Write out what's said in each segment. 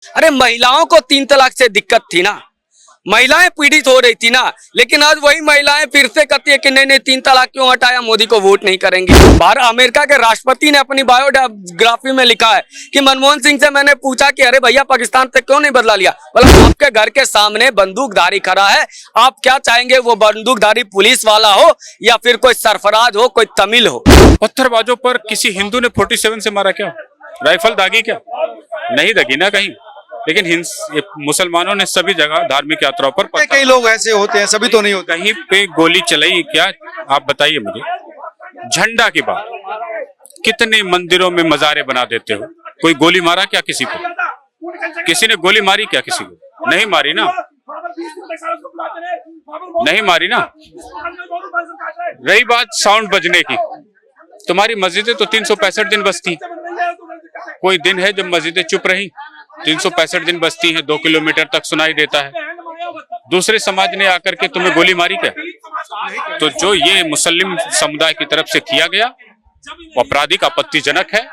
अरे महिलाओं को 3 तलाक से दिक्कत थी ना, महिलाएं पीड़ित हो रही थी ना, लेकिन आज वही महिलाएं फिर से कहती है कि नहीं नहीं 3 तलाक क्यों हटाया, मोदी को वोट नहीं करेंगे। भारत अमेरिका के राष्ट्रपति ने अपनी बायोग्राफी में लिखा है कि मनमोहन सिंह से मैंने पूछा कि अरे भैया पाकिस्तान से क्यों नहीं बदला लिया, बोला आपके घर के सामने बंदूकधारी खड़ा है, आप क्या चाहेंगे, वो बंदूकधारी पुलिस वाला हो या फिर कोई सरफराज हो, कोई तमिल हो। पत्थरबाजों पर किसी हिंदू ने 47 से मारा क्या? राइफल दागी क्या? नहीं दागी ना कहीं, लेकिन मुसलमानों ने सभी जगह धार्मिक यात्राओं पर कई लोग ऐसे होते हैं, सभी तो नहीं होते। कहीं पे गोली चलाई क्या? आप बताइए मुझे। झंडा की बात, कितने मंदिरों में मजारे बना देते हो, कोई गोली मारा क्या किसी को? किसी ने गोली मारी क्या किसी को? नहीं मारी ना, नहीं मारी ना। रही बात साउंड बजने की, तुम्हारी मस्जिदें तो 365 दिन बजती, कोई दिन है जब मस्जिदें चुप रही? 365 दिन बजती हैं, 2 किलोमीटर तक सुनाई देता है। दूसरे समाज ने आकर के तुम्हें गोली मारी क्या? तो जो ये मुस्लिम समुदाय की तरफ से किया गया वो आपराधिक आपत्तिजनक है,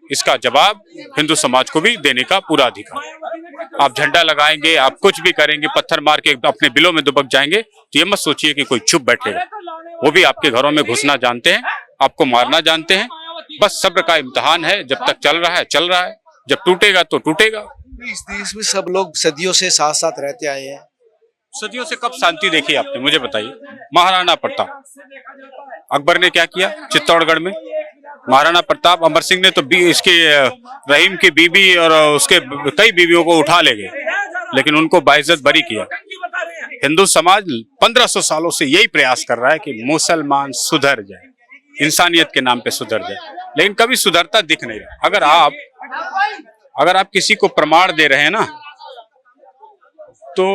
इसका जवाब हिंदू समाज को भी देने का पूरा अधिकार। आप झंडा लगाएंगे, आप कुछ भी करेंगे, पत्थर मार के अपने बिलों में दुबक जाएंगे, तो ये मत सोचिए कि कोई चुप बैठेगा। वो भी आपके घरों में घुसना जानते हैं, आपको मारना जानते हैं। बस सब्र का इम्तिहान है, जब तक चल रहा है चल रहा है, जब टूटेगा तो टूटेगा। इस देश में सब लोग सदियों से साथ साथ रहते आए हैं। सदियों से कब शांति देखी आपने, मुझे बताइए। महाराणा प्रताप, अकबर ने क्या किया चित्तौड़गढ़ में? महाराणा प्रताप, अमर सिंह ने तो इसके रहीम की बीबी और उसके कई बीवियों को उठा ले गए, लेकिन उनको बाइज्जत बरी किया। हिंदू समाज 1500 सालों से यही प्रयास कर रहा है कि मुसलमान सुधर जाए, इंसानियत के नाम पे सुधर जाए, लेकिन कभी सुधरता दिख नहीं रहा। अगर आप किसी को प्रमाण दे रहे हैं ना, तो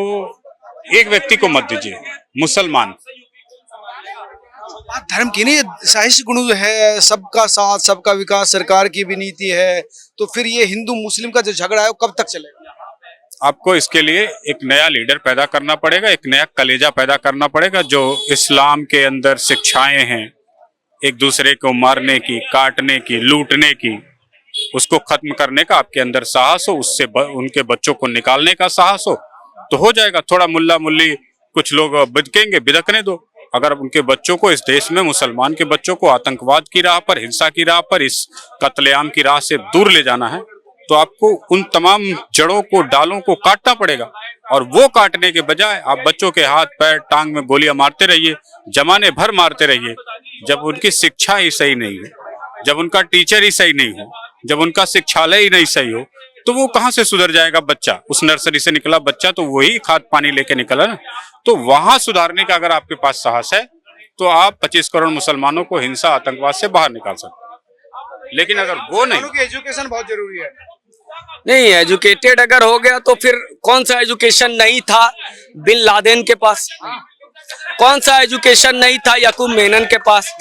एक व्यक्ति को मत दीजिए, मुसलमान। बात धर्म की नहीं, साहित्य गुण है, सबका साथ सबका विकास सरकार की भी नीति है, तो फिर ये हिंदू मुस्लिम का जो झगड़ा है वो कब तक चलेगा? आपको इसके लिए एक नया लीडर पैदा करना पड़ेगा, एक नया कलेजा पैदा करना पड़ेगा, जो इस्लाम के अंदर शिक्षाएं हैं एक दूसरे को मारने की, काटने की, लूटने की, उसको खत्म करने का आपके अंदर साहस हो, उससे उनके बच्चों को निकालने का साहस हो, तो हो जाएगा। थोड़ा मुल्ला मुल्ली कुछ लोग बिदकेंगे, बिदकने दो। अगर उनके बच्चों को, इस देश में मुसलमान के बच्चों को आतंकवाद की राह पर, हिंसा की राह पर, इस कत्लेआम की राह से दूर ले जाना है, तो आपको उन तमाम जड़ों को, डालों को काटना पड़ेगा। और वो काटने के बजाय आप बच्चों के हाथ पैर टांग में गोलियां मारते रहिए, जमाने भर मारते रहिए। जब उनकी शिक्षा ही सही नहीं हो, जब उनका टीचर ही सही नहीं हो, जब उनका शिक्षालय ही नहीं सही हो, तो वो कहां से सुधर जाएगा बच्चा? उस नर्सरी से निकला बच्चा तो वही खाद पानी लेके निकला ना। तो वहां सुधारने का अगर आपके पास साहस है, तो आप 25 करोड़ मुसलमानों को हिंसा आतंकवाद से बाहर निकाल सकते। लेकिन अगर वो नहीं, एजुकेशन बहुत जरूरी है। नहीं एजुकेटेड अगर हो गया तो फिर कौन सा एजुकेशन नहीं था बिन लादेन के पास, कौन सा एजुकेशन नहीं था याकूब मेनन के पास,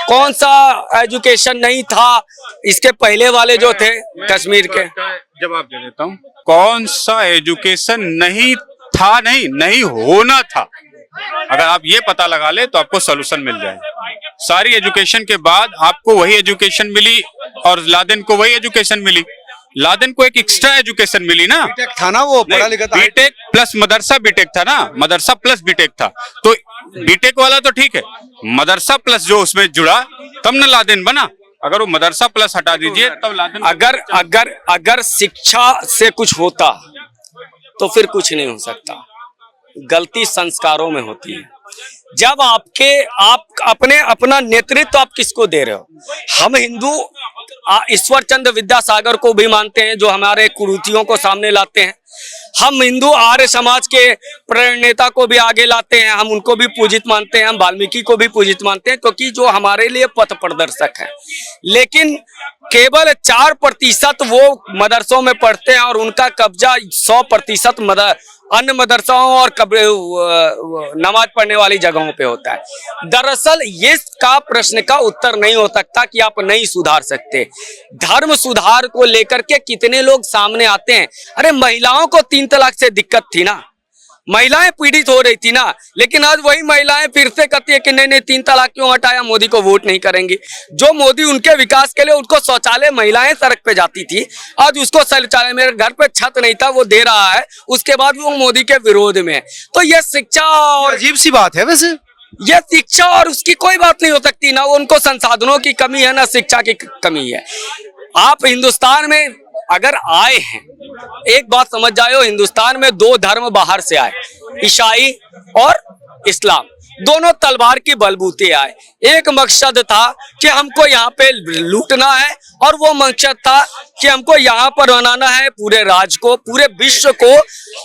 कौन सा एजुकेशन नहीं था इसके पहले वाले जो थे कश्मीर के? जवाब दे देता हूँ, कौन सा एजुकेशन नहीं था? नहीं होना था। अगर आप ये पता लगा ले तो आपको सोल्यूशन मिल जाएगा। सारी एजुकेशन के बाद आपको वही एजुकेशन मिली और लादेन को वही एजुकेशन मिली। लादेन को एक एक्स्ट्रा एजुकेशन मिली ना, बीटेक था ना, वो पढ़ा लिखा था। बीटेक प्लस मदरसा बीटेक था ना, मदरसा प्लस बीटेक था। तो बीटेक वाला तो ठीक है, मदरसा प्लस जो उसमें जुड़ा तब न लादेन बना। अगर वो मदरसा प्लस हटा दीजिए तब लादेन। अगर शिक्षा से कुछ होता तो फिर कुछ नहीं हो सकता। गलती संस्कारों में होती है। जब आप अपना नेतृत्व आप किसको दे रहे हो? हम हिंदू ईश्वर चंद्र विद्यासागर को भी मानते हैं, जो हमारे कुरीतियों को सामने लाते हैं। हम हिंदू आर्य समाज के प्रणेता को भी आगे लाते हैं, हम उनको भी पूजित मानते हैं, हम वाल्मीकि को भी पूजित मानते हैं, क्योंकि जो हमारे लिए पथ प्रदर्शक है। लेकिन केवल 4% वो मदरसों में पढ़ते हैं और उनका कब्जा 100% अन्य मदरसाओं और नमाज पढ़ने वाली जगहों पे होता है। दरअसल ये का प्रश्न का उत्तर नहीं हो सकता कि आप नहीं सुधार सकते। धर्म सुधार को लेकर के कितने लोग सामने आते हैं। अरे महिलाओं को 3 तलाक से दिक्कत थी ना, महिलाएं पीड़ित हो रही थी ना, लेकिन आज वही महिलाएं फिर से कहती है कि नहीं नहीं 3 तलाक क्यों हटाया, मोदी को वोट नहीं करेंगी। जो मोदी उनके विकास के लिए उनको शौचालय, महिलाएं सड़क पे जाती थी, आज उसको शौचालय, मेरे घर पे छत नहीं था वो दे रहा है, उसके बाद भी वो मोदी के विरोध में है। तो ये शिक्षा और अजीब सी बात है वैसे। ये शिक्षा और उसकी कोई बात नहीं हो सकती ना, उनको संसाधनों की कमी है ना शिक्षा की कमी है। आप हिंदुस्तान में अगर आए हैं, एक बात समझ जाओ, हिंदुस्तान में 2 धर्म बाहर से आए, ईसाई और इस्लाम, दोनों तलवार की बलबूते आए। एक मकसद था कि हमको यहाँ पे लूटना है और वो मकसद था कि हमको यहाँ पर बनाना है पूरे राज्य को, पूरे विश्व को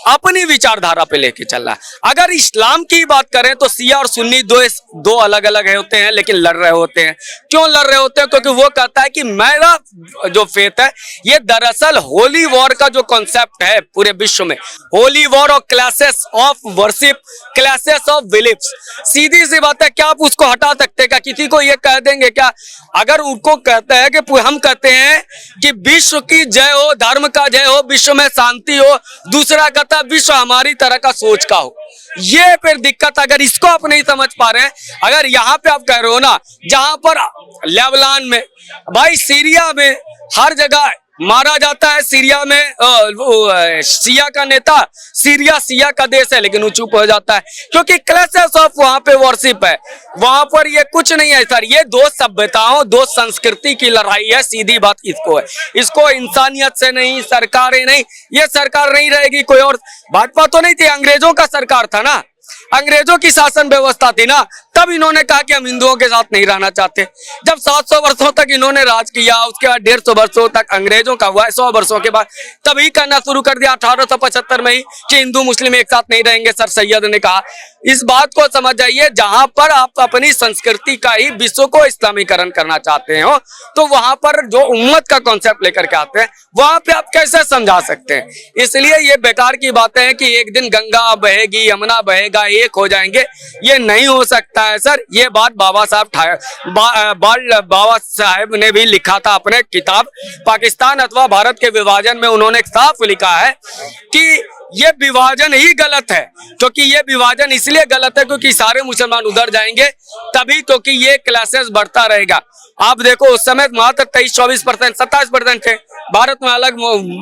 अपनी विचारधारा पे लेके चलना है। अगर इस्लाम की बात करें तो शिया और सुन्नी दो अलग अलग होते हैं, लेकिन लड़ रहे होते हैं। क्यों लड़ रहे होते हैं? क्योंकि वो कहता है कि मेरा जो फेथ है ये दरअसल होली वॉर का जो कॉन्सेप्ट है पूरे विश्व में, होली वॉर और classes of worship, classes of beliefs, सीधी सी बात है। क्या आप उसको हटा सकते हैं? क्या किसी को ये कह देंगे क्या? अगर उनको कहते हैं कि हम कहते हैं कि विश्व की जय हो, धर्म का जय हो, विश्व में शांति हो, दूसरा कहता है विश्व हमारी तरह का सोच का हो। ये फिर दिक्कत, अगर इसको आप नहीं समझ पा रहे हैं, अगर यहाँ पे आप कह रहे हो ना, जहां पर लेबनान में, भाई सीरिया में हर जगह मारा जाता है, सीरिया में सिया का नेता, सीरिया सिया का देश है, लेकिन वो चुप हो जाता है क्योंकि क्लासेस ऑफ वहां पे वर्शिप है, वहां पर ये कुछ नहीं है सर। ये 2 सभ्यताओं, 2 संस्कृति की लड़ाई है, सीधी बात इसको है। इसको इंसानियत से नहीं, सरकारें नहीं, ये सरकार नहीं रहेगी कोई और। भाजपा तो नहीं थी, अंग्रेजों का सरकार था ना, अंग्रेजों की शासन व्यवस्था थी ना, तब इन्होंने कहा कि हम हिंदुओं के साथ नहीं रहना चाहते। जब 700 वर्षों तक इन्होंने राज किया, उसके बाद 150 वर्षों तक अंग्रेजों का हुआ, 100 वर्षों के बाद तभी कहना शुरू कर दिया 1875 में ही कि हिंदू मुस्लिम एक साथ नहीं रहेंगे। सर सैयद ने कहा, इस बात को समझ जाइए, जहां पर आप अपनी संस्कृति का ही विश्व को इस्लामीकरण करना चाहते हो, तो वहां पर जो उम्मत का कॉन्सेप्ट लेकर के आते हैं, वहां पे आप कैसे समझा सकते हैं? इसलिए ये बेकार की बातें हैं कि एक दिन गंगा बहेगी, यमुना बहेगा, एक हो जाएंगे, ये नहीं हो सकता है सर। ये बात बाबा साहब ने भी लिखा था अपने किताब पाकिस्तान अथवा भारत के विभाजन में, उन्होंने साफ लिखा है कि ये विभाजन ही गलत है। क्योंकि ये विभाजन इसलिए गलत है क्योंकि सारे मुसलमान उधर जाएंगे तभी, तो कि ये क्लासेस बढ़ता रहेगा। आप देखो उस समय मात्र 23-24%, 27% थे, भारत में अलग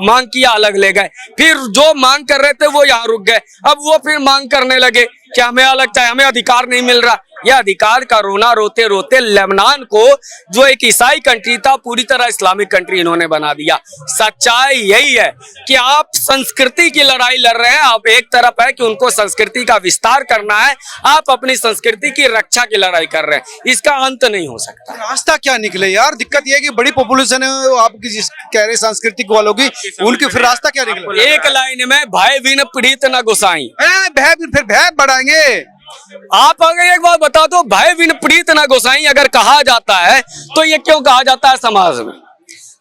मांग किया, अलग ले गए, फिर जो मांग कर रहे थे वो यहाँ रुक गए, अब वो फिर मांग करने लगे कि हमें अलग चाहिए, हमें अधिकार नहीं मिल रहा। यह अधिकार का रोना रोते रोते लेबनान को, जो एक ईसाई कंट्री था, पूरी तरह इस्लामिक कंट्री इन्होंने बना दिया। सच्चाई यही है कि आप संस्कृति की लड़ाई लड़ रहे हैं। आप एक तरफ है कि उनको संस्कृति का विस्तार करना है, आप अपनी संस्कृति की रक्षा की लड़ाई कर रहे हैं। इसका अंत नहीं हो सकता। रास्ता क्या निकले यार? दिक्कत यह है कि बड़ी पॉपुलेशन है आपकी, जिस कह रहे सांस्कृतिक वालों की, उनकी फिर रास्ता क्या निकले? एक लाइन में, भय बिन पीड़ित न गोसाई। भय फिर भय बढ़ाएंगे। आप अगर एक बात बता दो, भय बिन प्रीत न गोसाई अगर कहा जाता है तो ये क्यों कहा जाता है समाज में?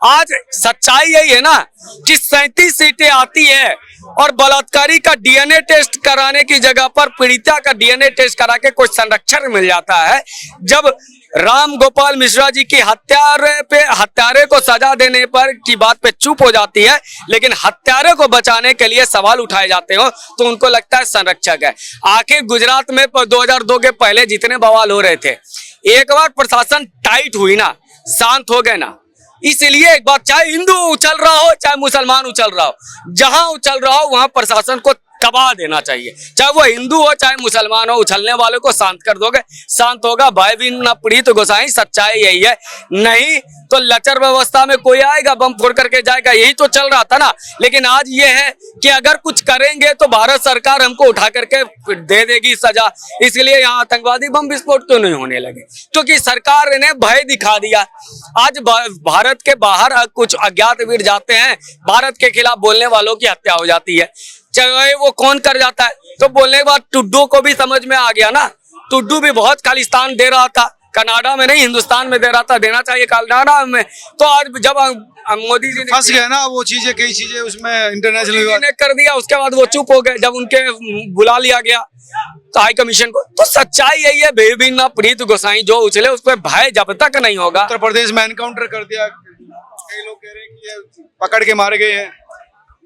आज सच्चाई यही है ना कि 37 सीटें आती है और बलात्कारी का डीएनए टेस्ट कराने की जगह पर पीड़िता का डीएनए टेस्ट करा के कुछ संरक्षण मिल जाता है। जब राम गोपाल मिश्रा जी की हत्यारे को सजा देने पर की बात पे चुप हो जाती है, लेकिन हत्यारे को बचाने के लिए सवाल उठाए जाते हो तो उनको लगता है संरक्षक है। आखिर गुजरात में 2002 के पहले जितने बवाल हो रहे थे, एक बार प्रशासन टाइट हुई ना, शांत हो गए ना, इसलिए एक बात, चाहे हिंदू उछल रहा हो चाहे मुसलमान उछल रहा हो, जहां उछल रहा हो वहां प्रशासन को दबा देना चाहिए, चाहे वो हिंदू हो चाहे मुसलमान हो। उछलने वालों को शांत कर दोगे, शांत होगा। भय बिन न पीड़ित गोसाई, सच्चाई यही है। नहीं तो लचर व्यवस्था में कोई आएगा, बम फोड़ करके जाएगा, यही तो चल रहा था ना। लेकिन आज ये है कि अगर कुछ करेंगे तो भारत सरकार हमको उठा करके दे देगी सजा। इसलिए यहाँ आतंकवादी बम विस्फोट क्यों नहीं होने लगे? क्योंकि सरकार ने भय दिखा दिया। आज भारत के बाहर कुछ अज्ञात वीर जाते हैं, भारत के खिलाफ बोलने वालों की हत्या हो जाती है, चाहे वो कौन कर जाता है। तो बोलने के बाद टुड्डू को भी समझ में आ गया ना, टुड्डू भी बहुत खालिस्तान दे रहा था, कनाडा में नहीं हिंदुस्तान में दे रहा था, देना चाहिए कनाडा में। तो आज जब मोदी जी ने फंस गए ना वो चीजें, कई चीजें उसमें इंटरनेशनल ने कर दिया, उसके बाद वो चुप हो गए। जब उनके बुला लिया गया तो हाई कमीशन को, तो सच्चाई यही है, बेबिन प्रीत गोसाई जो उछले उस पर भय जब तक नहीं होगा। उत्तर प्रदेश में एनकाउंटर कर दिया, कई लोग कह रहे हैं कि पकड़ के मारे गए हैं।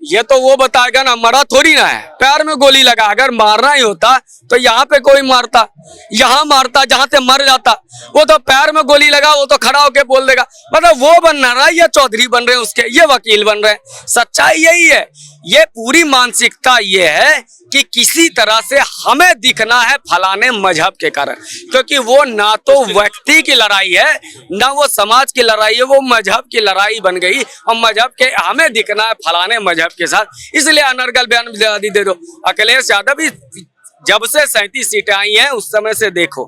ये तो वो बताएगा ना, मरा थोड़ी ना है, पैर में गोली लगा। अगर मारना ही होता तो यहाँ पे कोई मारता, यहाँ मारता जहां से मर जाता। वो तो पैर में गोली लगा, वो तो खड़ा होके बोल देगा। मतलब वो बन रहा है, ये चौधरी बन रहे हैं उसके, ये वकील बन रहे हैं। सच्चाई यही है। ये पूरी मानसिकता ये है कि किसी तरह से हमें दिखना है फलाने मजहब के कारण, क्योंकि वो ना तो व्यक्ति की लड़ाई है, ना वो समाज की लड़ाई है, वो मजहब की लड़ाई बन गई। और मजहब के हमें दिखना है फलाने मजहब के साथ, इसलिए अनर्गल बयान दे दो। अखिलेश यादव भी जब से 37 सीटें आई हैं उस समय से देखो,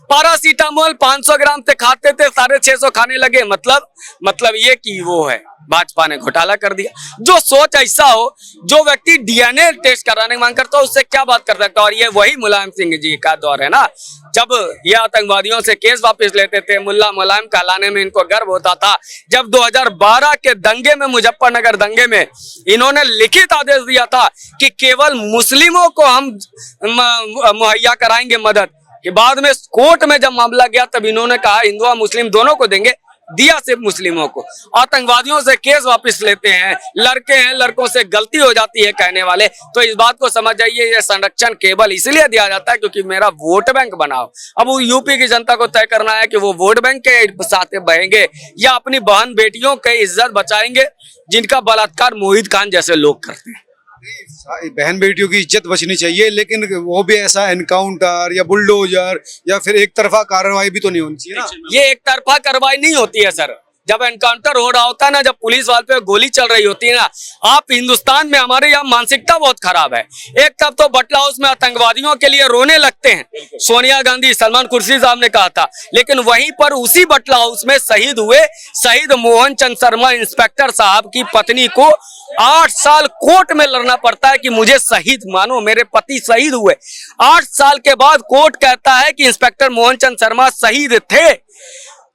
पैरासीटामोल 500 ग्राम से खाते थे, 650 खाने लगे। मतलब ये कि वो है भाजपा ने घोटाला कर दिया। जो सोच ऐसा हो, जो व्यक्ति डीएनए टेस्ट कराने की मांग करता हो, उससे क्या बात कर सकता है। और ये वही मुलायम सिंह जी का दौर है ना, जब ये आतंकवादियों से केस वापस लेते थे, मुल्ला मुलायम कहलाने में इनको गर्व होता था। जब 2012 के दंगे में, मुजफ्फरनगर दंगे में, इन्होंने लिखित आदेश दिया था कि केवल मुस्लिमों को हम मुहैया कराएंगे मदद, कि बाद में कोर्ट में जब मामला गया तब इन्होंने कहा हिंदू और मुस्लिम दोनों को देंगे, दिया सिर्फ मुस्लिमों को। आतंकवादियों से केस वापस लेते हैं, लड़के हैं, लड़कों से गलती हो जाती है कहने वाले। तो इस बात को समझ जाइए, ये संरक्षण केवल इसलिए दिया जाता है क्योंकि मेरा वोट बैंक बनाओ। अब वो यूपी की जनता को तय करना है कि वो वोट बैंक के साथ बहेंगे या अपनी बहन बेटियों की इज्जत बचाएंगे, जिनका बलात्कार मोहित खान जैसे लोग करते हैं। बहन बेटियों की इज्जत बचनी चाहिए, लेकिन वो भी ऐसा एनकाउंटर या बुलडोजर या फिर एक तरफा कार्रवाई भी तो नहीं होनी चाहिए ना। ये एक तरफा कार्रवाई नहीं होती है सर। जब एनकाउंटर हो रहा होता है ना, जब पुलिस वाले पे गोली चल रही होती है ना, आप हिंदुस्तान में, हमारे यहाँ मानसिकता बहुत खराब है। एक तब तो बटला हाउस में आतंकवादियों के लिए रोने लगते हैं, सोनिया गांधी, सलमान खुर्शीद साहब ने कहा था। लेकिन वहीं पर उसी बटला हाउस में शहीद हुए शहीद मोहन चंद शर्मा इंस्पेक्टर साहब की पत्नी को 8 साल कोर्ट में लड़ना पड़ता है कि मुझे शहीद मानो, मेरे पति शहीद हुए। 8 साल के बाद कोर्ट कहता है कि इंस्पेक्टर मोहन चंद शर्मा शहीद थे।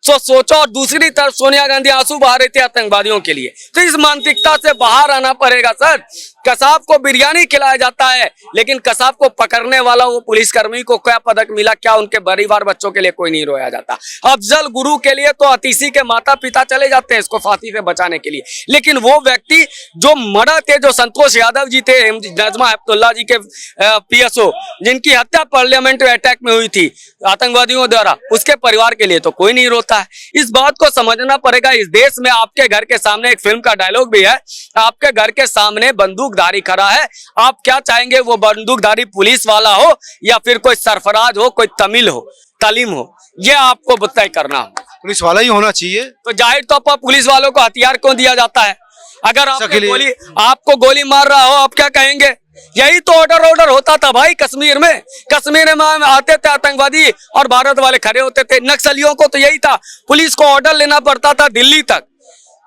तो सोचो, और दूसरी तरफ सोनिया गांधी आंसू बहा रही थी आतंकवादियों के लिए। तो इस मानसिकता से बाहर आना पड़ेगा सर। कसाब को बिरयानी खिलाया जाता है, लेकिन कसाब को पकड़ने वाला वो पुलिसकर्मी को क्या पदक मिला, क्या उनके परिवार बच्चों के लिए कोई नहीं रोया जाता। अफजल गुरु के लिए तो अतीसी के माता पिता चले जाते हैं इसको फांसी से बचाने के लिए। लेकिन वो व्यक्ति जो मरा थे, जो संतोष यादव जी थे, नजमा हेपतुल्ला जी के पीएसओ, जिनकी हत्या पार्लियामेंट अटैक में हुई थी आतंकवादियों द्वारा, उसके परिवार के लिए तो कोई नहीं रोता है। इस बात को समझना पड़ेगा। इस देश में आपके घर के सामने, एक फिल्म का डायलॉग भी है, आपके घर के सामने बंदूकधारी खड़ा है, आप क्या चाहेंगे, वो बंदूकधारी पुलिस वाला हो या फिर कोई सरफराज हो, कोई तमिल हो, तालीम हो, ये आपको तय करना हो। पुलिस वाला ही होना चाहिए। तो जाहिर तौर पर पुलिस वालों को हथियार क्यों दिया जाता है? अगर आपको गोली मार रहा हो, आप क्या कहेंगे? यही तो ऑर्डर होता था भाई कश्मीर में। कश्मीर में आते थे आतंकवादी और भारत वाले खड़े होते थे। नक्सलियों को तो यही था, पुलिस को ऑर्डर लेना पड़ता था दिल्ली तक।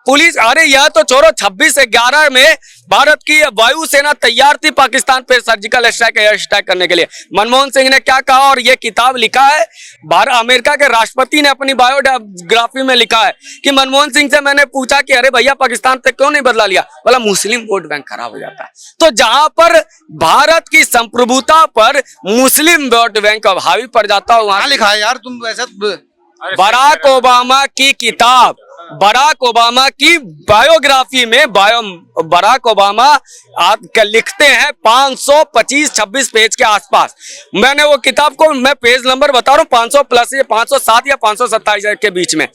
पुलिस, अरे यह तो छोड़ो, 26/11 में भारत की वायुसेना तैयार थी पाकिस्तान पे सर्जिकल स्ट्राइक, एयर स्ट्राइक करने के लिए। मनमोहन सिंह ने क्या कहा, और ये किताब लिखा है, अमेरिका के राष्ट्रपति ने अपनी बायोग्राफी में लिखा है कि मनमोहन सिंह से मैंने पूछा कि अरे भैया पाकिस्तान पे क्यों नहीं बदला लिया, बोला मुस्लिम वोट बैंक खराब हो जाता है। तो जहां पर भारत की संप्रभुता पर मुस्लिम वोट बैंक हावी पड़ जाता है, वहां लिखा है यार तुम ऐसा। बराक ओबामा की किताब, बराक ओबामा की बायोग्राफी में बराक ओबामा लिखते हैं 525-26 पेज के आसपास। मैंने वो किताब को, मैं पेज नंबर बता रहा हूँ, 500 प्लस, 507 या 527 के बीच में।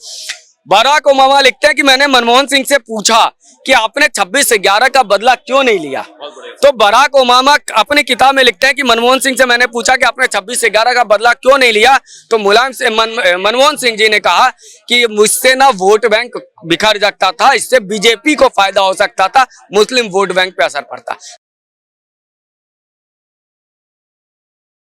बराक ओबामा लिखते हैं कि मैंने मनमोहन सिंह से पूछा कि आपने 26/11 का बदला क्यों नहीं लिया। तो बराक ओबामा अपनी किताब में लिखते हैं कि मनमोहन सिंह से मैंने पूछा कि आपने 26/11 का बदला क्यों नहीं लिया। तो मनमोहन सिंह जी ने कहा कि मुझसे ना वोट बैंक बिखर जाता था, इससे बीजेपी को फायदा हो सकता था, मुस्लिम वोट बैंक पे असर पड़ता।